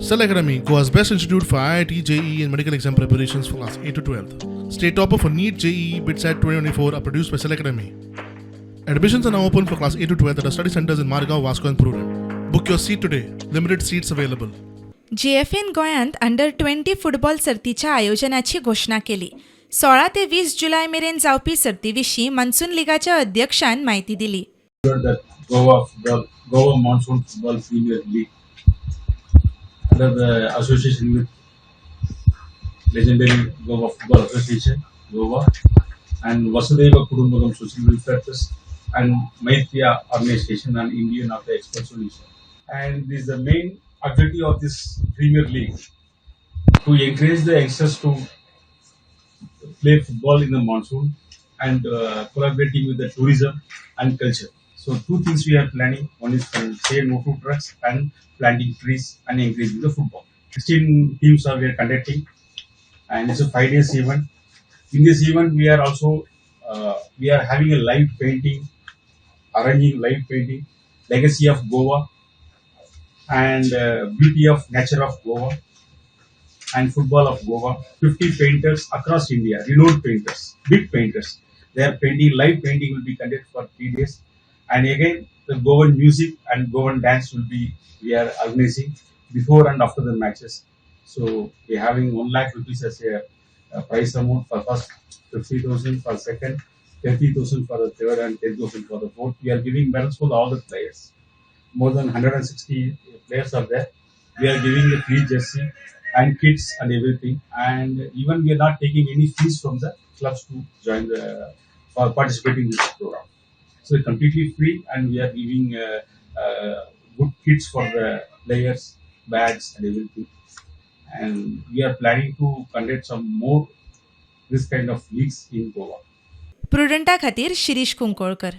Cell Academy, Goa's best institute for IIT, JEE, and medical exam preparations for class 8 to 12th. State topper for NEET, JEE, BITSAT 2024 are produced by Cell Academy. Admissions are now open for class 8 to 12th at our study centers in Margao, Vasco, and Prudent. Book your seat today. Limited seats available. JFN गोंयांत अंडर-20 football सर्तीच्या आयोजनाची घोषणा केली. 16 ते 20 जुलय मेरेन जावपी सर्ती विशीं monsoon लीगाच्या अध्यक्षान म्हायती दिली. Goa Monsoon Football Premier League under the association with legendary Goa Football Association, Goa, and Vasudeva Kudumbakam Social Welfare Trust and Maitreya Organization and Indian of the Expert Solution. And this is the main objective of this Premier League to encourage the youngsters to play football in the monsoon and collaborating with the tourism and culture. So two things we are planning. One is to say no to drugs and planting trees and encouraging the football. 16 teams we are conducting, and it's a 5 days event. In this event, we are also we are having a live painting, arranging live painting, legacy of Goa, and beauty of nature of Goa, and football of Goa. 50 painters across India, renowned painters, big painters. Their painting, live painting will be conducted for 3 days. And again, the Goan music and Goan dance will be, we are organizing before and after the matches. So we are having 1 lakh rupees as a prize amount for first, 50,000 for second, 30,000 for the third, and 10,000 for the fourth. We are giving medals for all the players. More than 160 players are there. We are giving a free jersey and kits and everything. And even we are not taking any fees from the clubs to join for participating in this program. So it's completely free, and we are giving good kits for the players, bags and everything. And we are planning to conduct some more this kind of leagues in Goa. प्रुडंटा खातीर शिरीष कुंकोळकर.